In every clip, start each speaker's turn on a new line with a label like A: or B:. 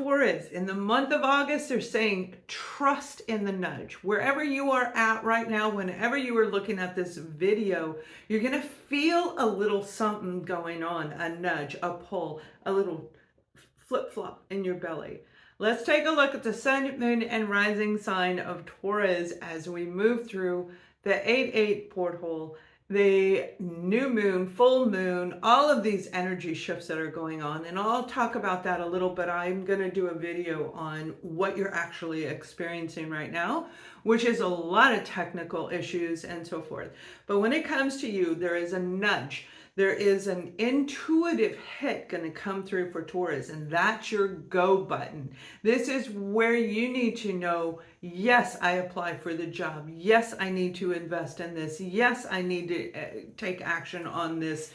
A: Taurus, in the month of August, they're saying trust in the nudge. Wherever you are at right now, whenever you are looking at this video, you're going to feel a little something going on, a nudge, a pull, a little flip-flop in your belly. Let's take a look at the sun, moon, and rising sign of Taurus as we move through the 8-8 porthole, the new moon, full moon, all of these energy shifts that are going on. And I'll talk about that a little bit. I'm going to do a video on what you're actually experiencing right now, which is a lot of technical issues and so forth. But when it comes to you, there is a nudge. There is an intuitive hit going to come through for Taurus, and that's your go button. This is where you need to know, yes, I apply for the job. Yes, I need to invest in this. Yes, I need to take action on this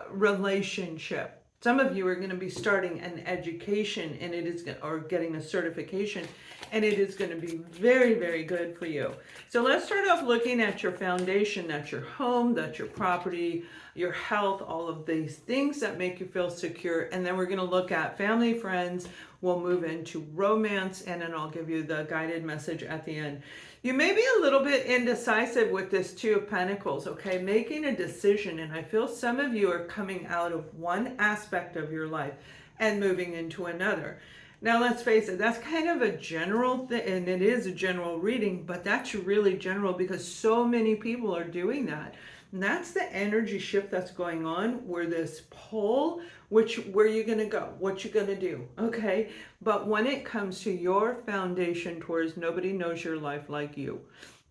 A: relationship. Some of you are going to be starting an education and it is or getting a certification, and it is going to be very, very good for you. So let's start off looking at your foundation. That's your home, that's your property, your health, all of these things that make you feel secure. And then we're going to look at family, friends. We'll move into romance, and then I'll give you the guided message at the end. You may be a little bit indecisive with this Two of Pentacles, okay? Making a decision, and I feel some of you are coming out of one aspect of your life and moving into another. Now, let's face it, that's kind of a general thing, and it is a general reading, but that's really general because so many people are doing that. And that's the energy shift that's going on, where this pull, where you're going to go, what you're going to do, okay? But when it comes to your foundation, Taurus, nobody knows your life like you.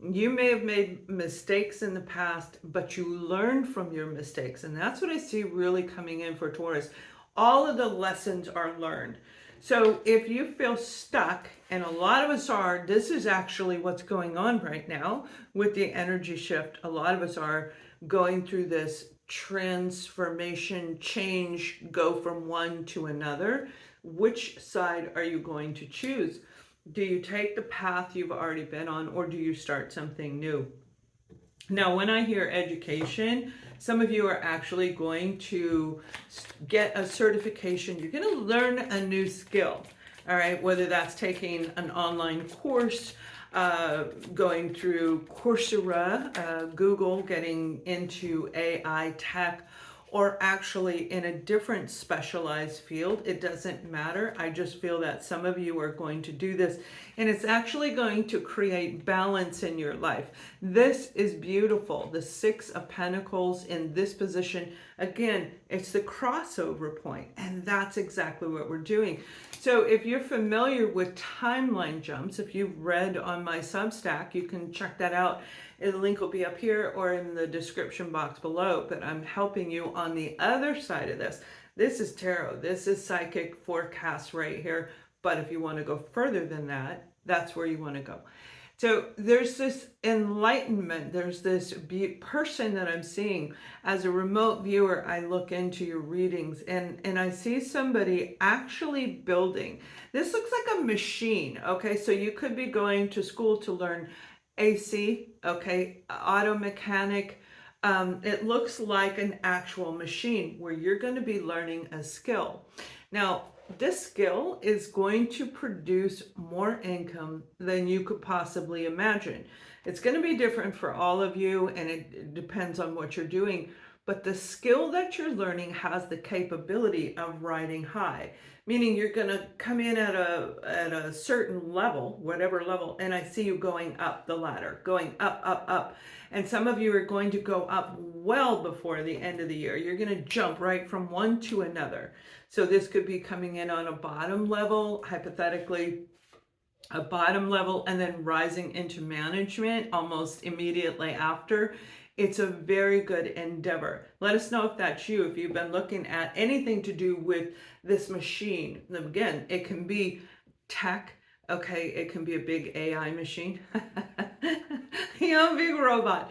A: You may have made mistakes in the past, but you learn from your mistakes. And that's what I see really coming in for Taurus. All of the lessons are learned. So if you feel stuck, and a lot of us are, this is actually what's going on right now with the energy shift. A lot of us are going through this transformation, change, go from one to another. Which side are you going to choose? Do you take the path you've already been on, or do you start something new? Now, when I hear education, some of you are actually going to get a certification. You're going to learn a new skill, all right? Whether that's taking an online course, going through Coursera, Google, getting into AI tech, or actually in a different specialized field. It doesn't matter. I just feel that some of you are going to do this, and it's actually going to create balance in your life. This is beautiful. The Six of Pentacles in this position, again, it's the crossover point, and that's exactly what we're doing. So if you're familiar with timeline jumps, if you've read on my Substack, you can check that out. The link will be up here or in the description box below, but I'm helping you on the other side of this. This is tarot. This is psychic forecast right here. But if you want to go further than that, that's where you want to go. So there's this enlightenment. There's this person that I'm seeing. As a remote viewer, I look into your readings and I see somebody actually building. This looks like a machine, okay? So you could be going to school to learn AC, okay, auto mechanic. It looks like an actual machine where you're going to be learning a skill. Now, this skill is going to produce more income than you could possibly imagine. It's going to be different for all of you, and it depends on what you're doing. But the skill that you're learning has the capability of riding high, meaning you're going to come in at a certain level, whatever level, and I see you going up the ladder, going up, up, up. And some of you are going to go up well before the end of the year. You're going to jump right from one to another. So this could be coming in on a bottom level, hypothetically, a bottom level, and then rising into management almost immediately after. It's a very good endeavor. Let us know if that's you, if you've been looking at anything to do with this machine. Again, it can be tech, okay? It can be a big AI machine, big robot.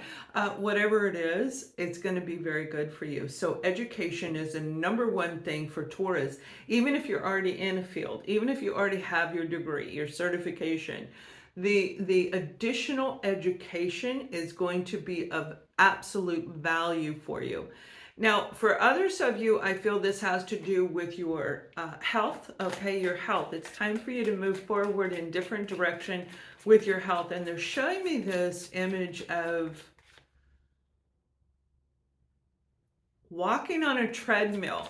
A: Whatever it is, it's going to be very good for you. So education is the number one thing for Taurus, even if you're already in a field, even if you already have your degree, your certification. The additional education is going to be of absolute value for you. Now, for others of you, I feel this has to do with your health, okay, your health. It's time for you to move forward in different direction with your health. And they're showing me this image of walking on a treadmill.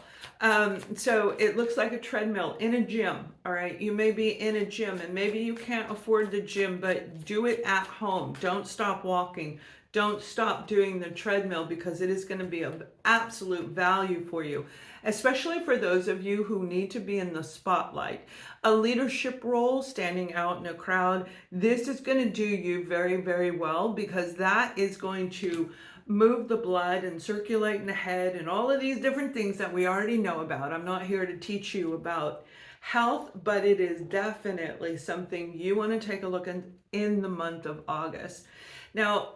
A: So it looks like a treadmill in a gym. All right. You may be in a gym and maybe you can't afford the gym, but do it at home. Don't stop walking. Don't stop doing the treadmill, because it is going to be of absolute value for you, especially for those of you who need to be in the spotlight. A leadership role, standing out in a crowd, this is going to do you very, very well, because that is going to move the blood and circulate in the head and all of these different things that we already know about. I'm not here to teach you about health, but it is definitely something you want to take a look at in the month of August. Now,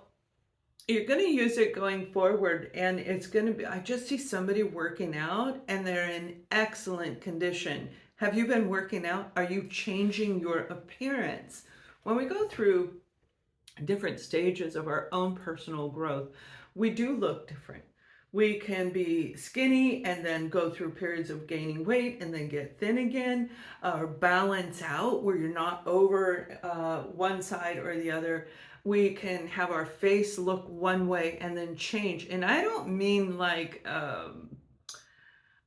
A: you're going to use it going forward, and it's going to be, I just see somebody working out and they're in excellent condition. Have you been working out? Are you changing your appearance? When we go through different stages of our own personal growth, we do look different. We can be skinny and then go through periods of gaining weight and then get thin again, or balance out where you're not over one side or the other. We can have our face look one way and then change. And I don't mean like, I'm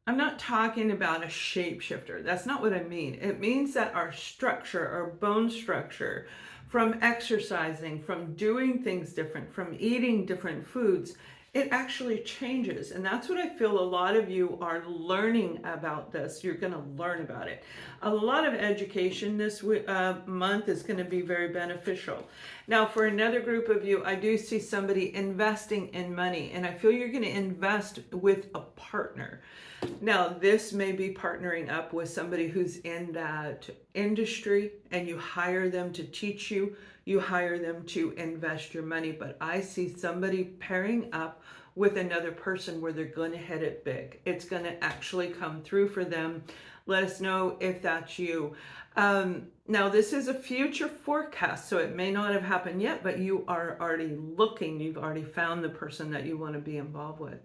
A: not talking about a shapeshifter. That's not what I mean. It means that our structure, our bone structure, from exercising, from doing things different, from eating different foods, it actually changes. And that's what I feel a lot of you are learning about this. You're going to learn about it. A lot of education this month is going to be very beneficial. Now, for another group of you, I do see somebody investing in money, and I feel you're going to invest with a partner. Now, this may be partnering up with somebody who's in that industry, and you hire them to teach you, you hire them to invest your money. But I see somebody pairing up with another person where they're going to hit it big. It's going to actually come through for them. Let us know if that's you. Now, this is a future forecast, so it may not have happened yet, but you are already looking. You've already found the person that you want to be involved with.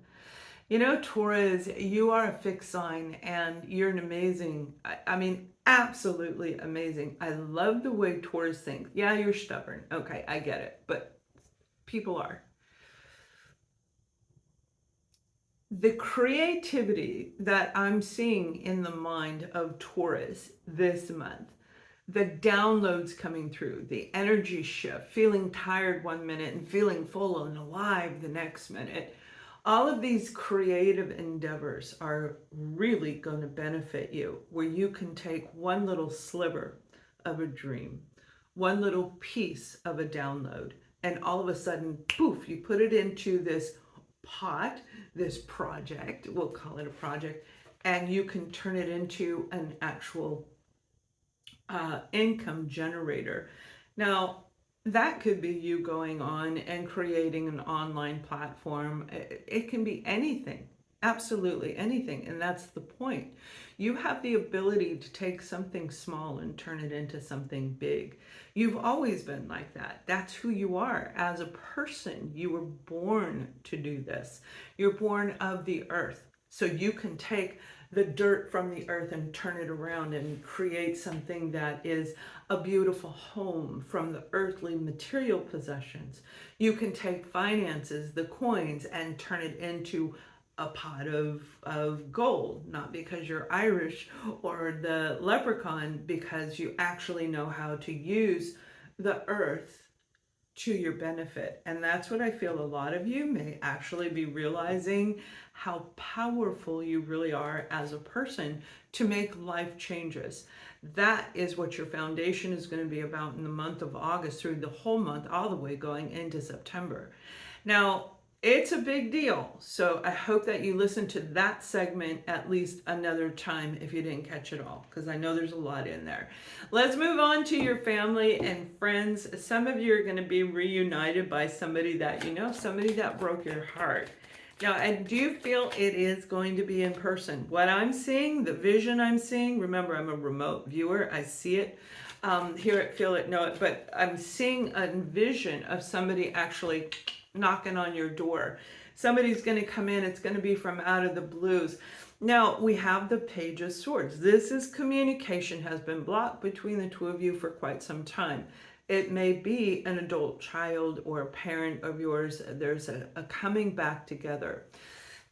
A: You know, Taurus, you are a fixed sign, and you're an amazing, I mean, absolutely amazing. I love the way Taurus think. Yeah, you're stubborn. Okay, I get it, but people are. The creativity that I'm seeing in the mind of Taurus this month, the downloads coming through, the energy shift, feeling tired one minute and feeling full and alive the next minute. All of these creative endeavors are really going to benefit you, where you can take one little sliver of a dream, one little piece of a download, and all of a sudden, poof, you put it into this pot, this project, we'll call it a project, and you can turn it into an actual income generator. Now, that could be you going on and creating an online platform. It can be anything, absolutely anything. And that's the point. You have the ability to take something small and turn it into something big. You've always been like that. That's who you are as a person. You were born to do this. You're born of the earth. So you can take the dirt from the earth and turn it around and create something that is a beautiful home from the earthly material possessions. You can take finances, the coins, and turn it into a pot of gold, not because you're Irish or the leprechaun, because you actually know how to use the earth to your benefit. And that's what I feel a lot of you may actually be realizing, how powerful you really are as a person to make life changes. That is what your foundation is going to be about in the month of August, through the whole month, all the way going into September. Now, it's a big deal. So I hope that you listen to that segment at least another time if you didn't catch it all, because I know there's a lot in there. Let's move on to your family and friends. Some of you are going to be reunited by somebody that you know, somebody that broke your heart. Now, I do feel it is going to be in person. What I'm seeing, the vision I'm seeing, remember, I'm a remote viewer. I see it, hear it, feel it, know it, but I'm seeing a vision of somebody actually knocking on your door. Somebody's going to come in. It's going to be from out of the blues. Now, we have the Page of Swords. This is communication has been blocked between the two of you for quite some time. It may be an adult child or a parent of yours. There's a coming back together.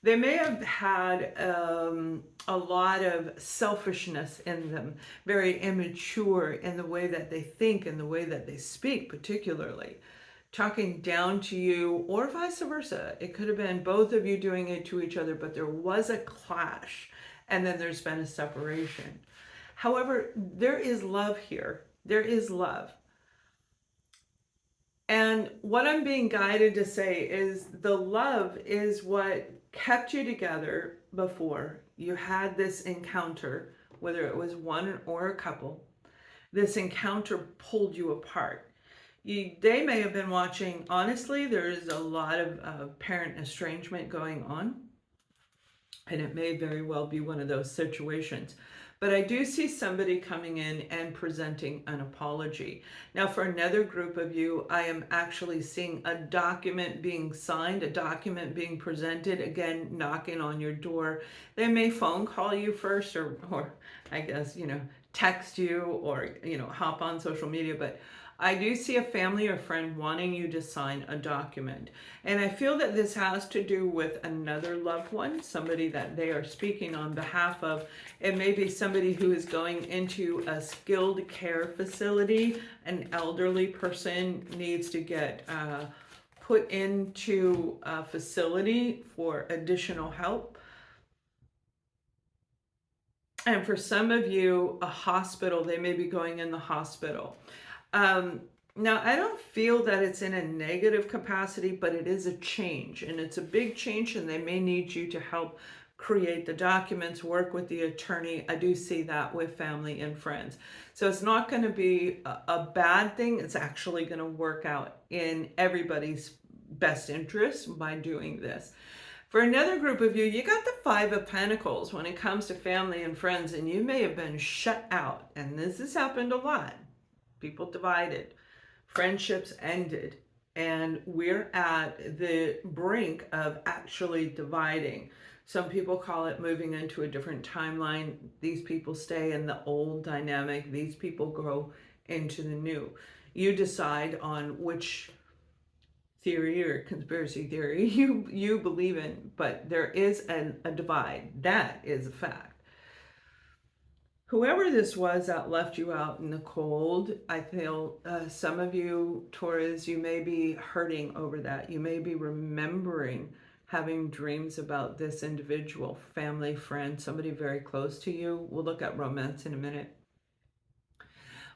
A: They may have had a lot of selfishness in them, very immature in the way that they think and the way that they speak, particularly talking down to you, or vice versa. It could have been both of you doing it to each other, but there was a clash and then there's been a separation. However, there is love here. There is love. And what I'm being guided to say is the love is what kept you together before you had this encounter, whether it was one or a couple. This encounter pulled you apart. They may have been watching. Honestly, there is a lot of parent estrangement going on, and it may very well be one of those situations. But I do see somebody coming in and presenting an apology. Now, for another group of you, I am actually seeing a document being signed, a document being presented, again, knocking on your door. They may phone call you first, or I guess, text you, or, hop on social media. But I do see a family or friend wanting you to sign a document. And I feel that this has to do with another loved one, somebody that they are speaking on behalf of. It may be somebody who is going into a skilled care facility. An elderly person needs to get put into a facility for additional help. And for some of you, a hospital, they may be going in the hospital. Now, I don't feel that it's in a negative capacity, but it is a change, and it's a big change, and they may need you to help create the documents, work with the attorney. I do see that with family and friends. So it's not going to be a bad thing. It's actually going to work out in everybody's best interest by doing this. For another group of you, you got the Five of Pentacles when it comes to family and friends, and you may have been shut out, and this has happened a lot. People divided, friendships ended, and we're at the brink of actually dividing. Some people call it moving into a different timeline. These people stay in the old dynamic. These people grow into the new. You decide on which theory or conspiracy theory you believe in, but there is a divide. That is a fact. Whoever this was that left you out in the cold, I feel some of you, Taurus, you may be hurting over that. You may be remembering having dreams about this individual, family, friend, somebody very close to you. We'll look at romance in a minute.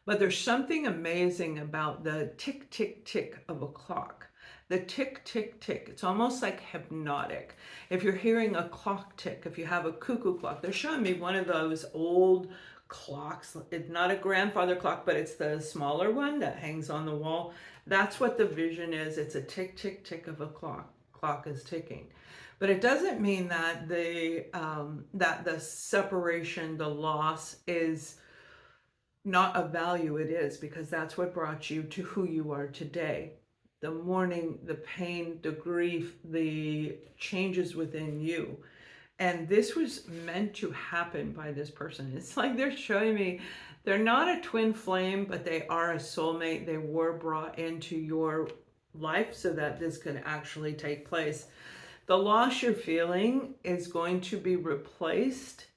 A: But there's something amazing about the tick, tick, tick of a clock. The tick, tick, tick. It's almost like hypnotic. If you're hearing a clock tick, if you have a cuckoo clock, they're showing me one of those old clocks. It's not a grandfather clock, but it's the smaller one that hangs on the wall. That's what the vision is. It's a tick, tick, tick of a clock. Clock is ticking. But it doesn't mean that the separation, the loss is not of value. It is, because that's what brought you to who you are today. The mourning, the pain, the grief, the changes within you. And this was meant to happen by this person. It's like they're showing me they're not a twin flame, but they are a soulmate. They were brought into your life so that this could actually take place. The loss you're feeling is going to be replaced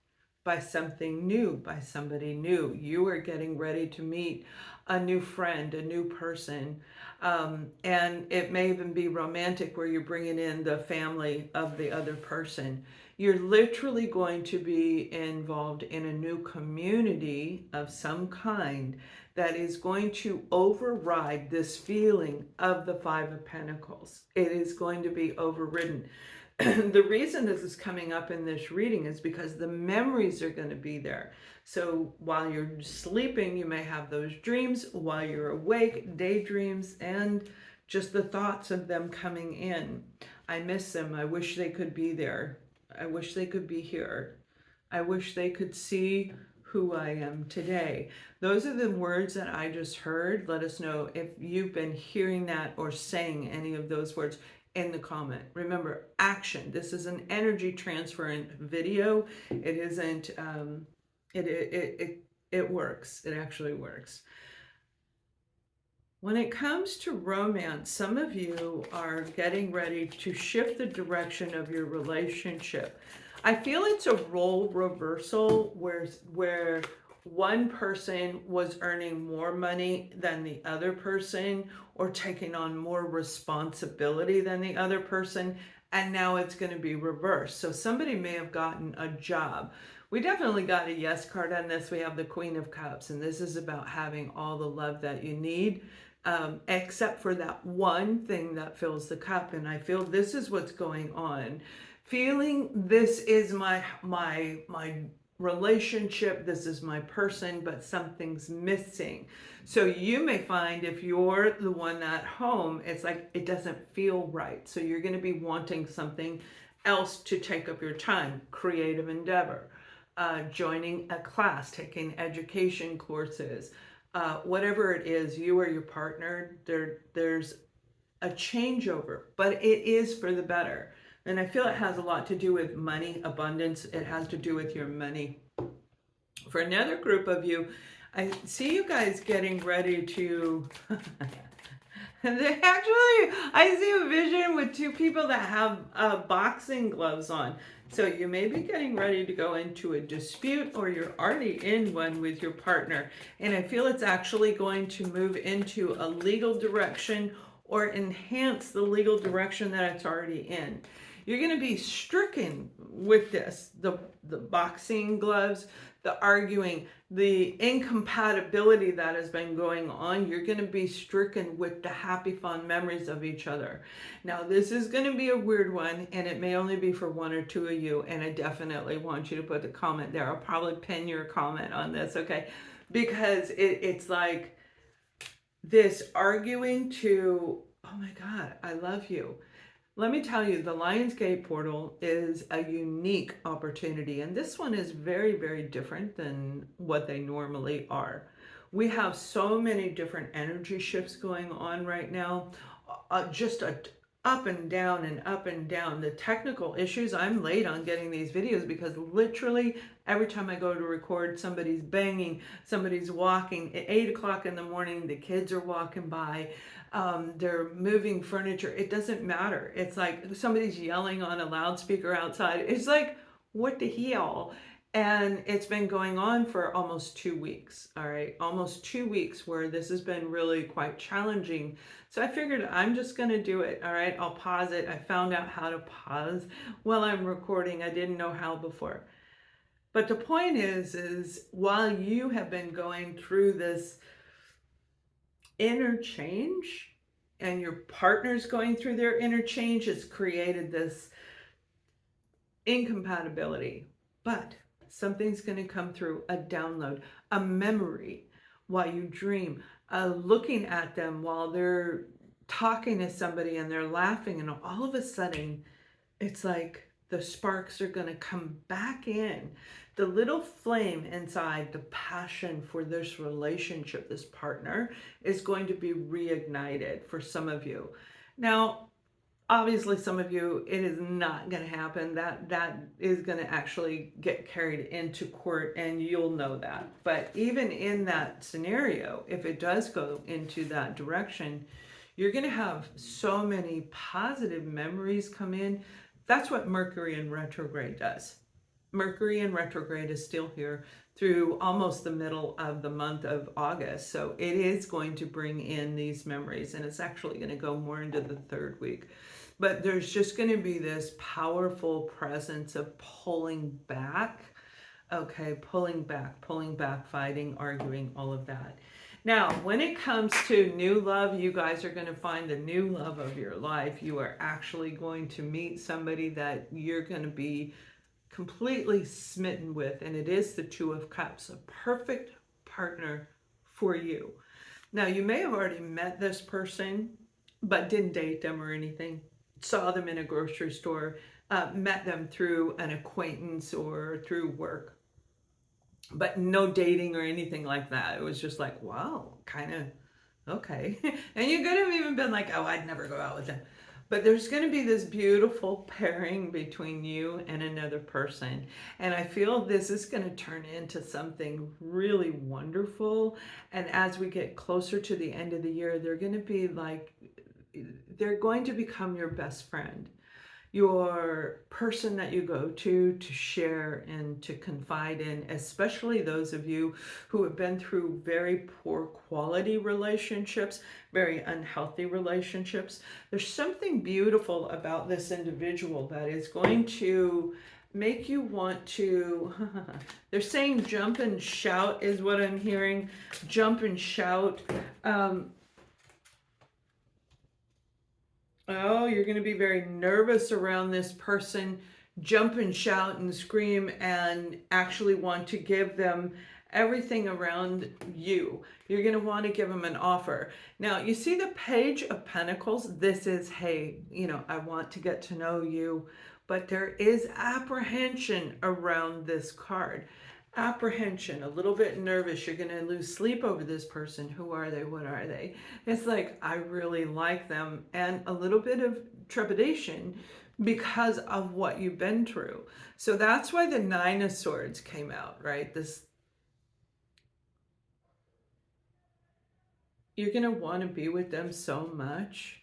A: by something new, by somebody new. You are getting ready to meet a new friend, a new person. And it may even be romantic, where you're bringing in the family of the other person. You're literally going to be involved in a new community of some kind that is going to override this feeling of the Five of Pentacles. It is going to be overridden. The reason this is coming up in this reading is because the memories are going to be there. So while you're sleeping, you may have those dreams. While you're awake, daydreams, and just the thoughts of them coming in. I miss them. I wish they could be there. I wish they could be here. I wish they could see who I am today. Those are the words that I just heard. Let us know if you've been hearing that or saying any of those words. in the comment. Remember, action. This is an energy transferent video. It isn't, it works. It actually works. When it comes to romance, some of you are getting ready to shift the direction of your relationship. I feel it's a role reversal where one person was earning more money than the other person, or taking on more responsibility than the other person, and now it's going to be reversed. So somebody may have gotten a job. We definitely got a yes card on this. We have the Queen of Cups, and this is about having all the love that you need, except for that one thing that fills the cup. And I feel this is what's going on. Feeling this is my relationship, this is my person, but something's missing. So you may find, if you're the one at home, it's like it doesn't feel right. So you're going to be wanting something else to take up your time. Creative endeavor, joining a class, taking education courses, whatever it is, you or your partner, there's a changeover, but it is for the better. And I feel it has a lot to do with money, abundance. It has to do with your money. For another group of you, I see you guys getting ready to... I see a vision with two people that have boxing gloves on. So you may be getting ready to go into a dispute, or you're already in one with your partner. And I feel it's actually going to move into a legal direction or enhance the legal direction that it's already in. You're going to be stricken with this, the boxing gloves, the arguing, the incompatibility that has been going on. You're going to be stricken with the happy, fun memories of each other. Now, this is going to be a weird one, and it may only be for one or two of you, and I definitely want you to put the comment there. I'll probably pin your comment on this, okay? Because it's like this arguing to, oh my God, I love you. Let me tell you, the Lionsgate portal is a unique opportunity, and this one is very, very different than what they normally are. We have so many different energy shifts going on right now, just up and down and up and down. The technical issues, I'm late on getting these videos because literally every time I go to record, somebody's banging, somebody's walking. At 8 o'clock in the morning, the kids are walking by. They're moving furniture. It doesn't matter. It's like somebody's yelling on a loudspeaker outside. It's like, what the hell? And it's been going on for almost 2 weeks. All right. Almost 2 weeks where this has been really quite challenging. So I figured I'm just going to do it. All right. I'll pause it. I found out how to pause while I'm recording. I didn't know how before. But the point is while you have been going through this inner change, and your partner's going through their inner change, has created this incompatibility. But something's going to come through, a download, a memory while you dream, looking at them while they're talking to somebody and they're laughing, and all of a sudden it's like the sparks are going to come back in. The little flame inside, the passion for this relationship, this partner, is going to be reignited for some of you. Now, obviously, some of you, it is not going to happen. That is going to actually get carried into court, and you'll know that. But even in that scenario, if it does go into that direction, you're going to have so many positive memories come in. That's what Mercury in retrograde does. Mercury in retrograde is still here through almost the middle of the month of August. So it is going to bring in these memories, and it's actually going to go more into the third week. But there's just going to be this powerful presence of pulling back. Okay, pulling back, fighting, arguing, all of that. Now, when it comes to new love, you guys are going to find the new love of your life. You are actually going to meet somebody that you're going to be completely smitten with, and it is the Two of Cups, a perfect partner for you. Now, you may have already met this person, but didn't date them or anything. Saw them in a grocery store, met them through an acquaintance or through work, but no dating or anything like that. It was just like, wow, kind of, okay. And you could have even been like, oh, I'd never go out with them. But there's going to be this beautiful pairing between you and another person. And I feel this is going to turn into something really wonderful. And as we get closer to the end of the year, they're going to be like, they're going to become your best friend, your person that you go to share and to confide in, especially those of you who have been through very poor quality relationships, very unhealthy relationships. There's something beautiful about this individual that is going to make you want to, they're saying jump and shout is what I'm hearing. Jump and shout. Oh, you're going to be very nervous around this person. Jump and shout and scream and actually want to give them everything around you. You're going to want to give them an offer. Now, you see the Page of Pentacles? This is, hey, you know, I want to get to know you. But there is apprehension around this card. Apprehension, a little bit nervous. You're going to lose sleep over this person. Who are they? What are they? It's like, I really like them. And a little bit of trepidation because of what you've been through. So that's why the Nine of Swords came out, right? This, you're going to want to be with them so much.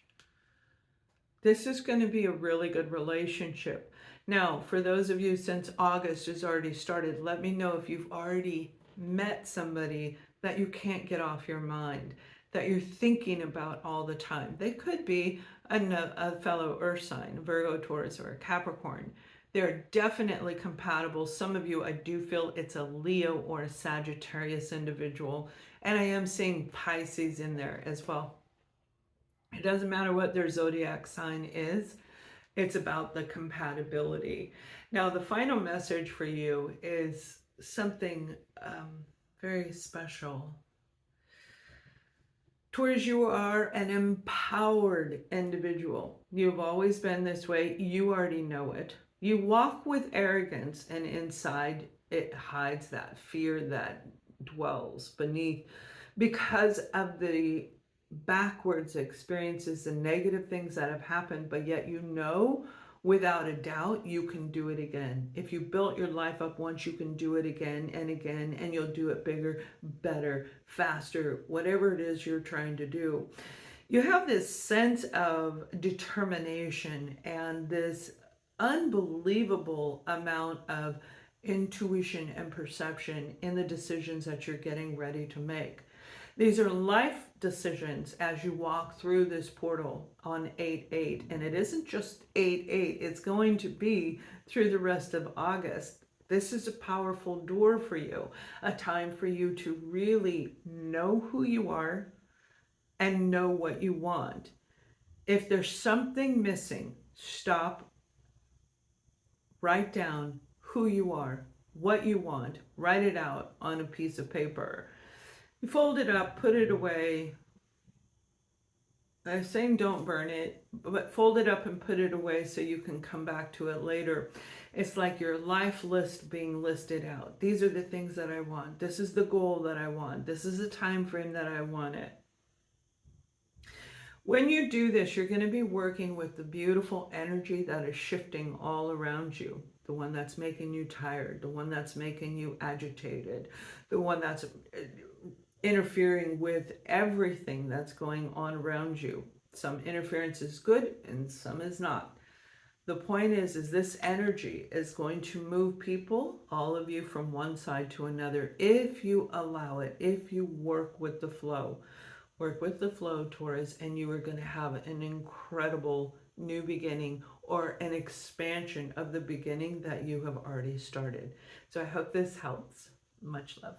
A: This is going to be a really good relationship. Now, for those of you, since August has already started, let me know if you've already met somebody that you can't get off your mind, that you're thinking about all the time. They could be a fellow Earth sign, Virgo, Taurus, or a Capricorn. They're definitely compatible. Some of you, I do feel it's a Leo or a Sagittarius individual. And I am seeing Pisces in there as well. It doesn't matter what their zodiac sign is. It's about the compatibility. Now, the final message for you is something very special. Taurus, you are an empowered individual. You've always been this way. You already know it. You walk with arrogance, and inside it hides that fear that dwells beneath because of the backwards experiences and negative things that have happened, but yet you know without a doubt you can do it again. If you built your life up once, you can do it again and again, and you'll do it bigger, better, faster, whatever it is you're trying to do. You have this sense of determination and this unbelievable amount of intuition and perception in the decisions that you're getting ready to make. These are life decisions as you walk through this portal on 8/8. And it isn't just 8/8. It's going to be through the rest of August. This is a powerful door for you. A time for you to really know who you are and know what you want. If there's something missing, stop. Write down who you are, what you want. Write it out on a piece of paper. You fold it up, put it away. I'm saying don't burn it, but fold it up and put it away so you can come back to it later. It's like your life list being listed out. These are the things that I want. This is the goal that I want. This is the time frame that I want it. When you do this, you're going to be working with the beautiful energy that is shifting all around you. The one that's making you tired, the one that's making you agitated, the one that's interfering with everything that's going on around you. Some interference is good and some is not. The point is this energy is going to move people, all of you, from one side to another if you allow it, if you work with the flow. Work with the flow, Taurus, and you are going to have an incredible new beginning or an expansion of the beginning that you have already started. So I hope this helps. Much love.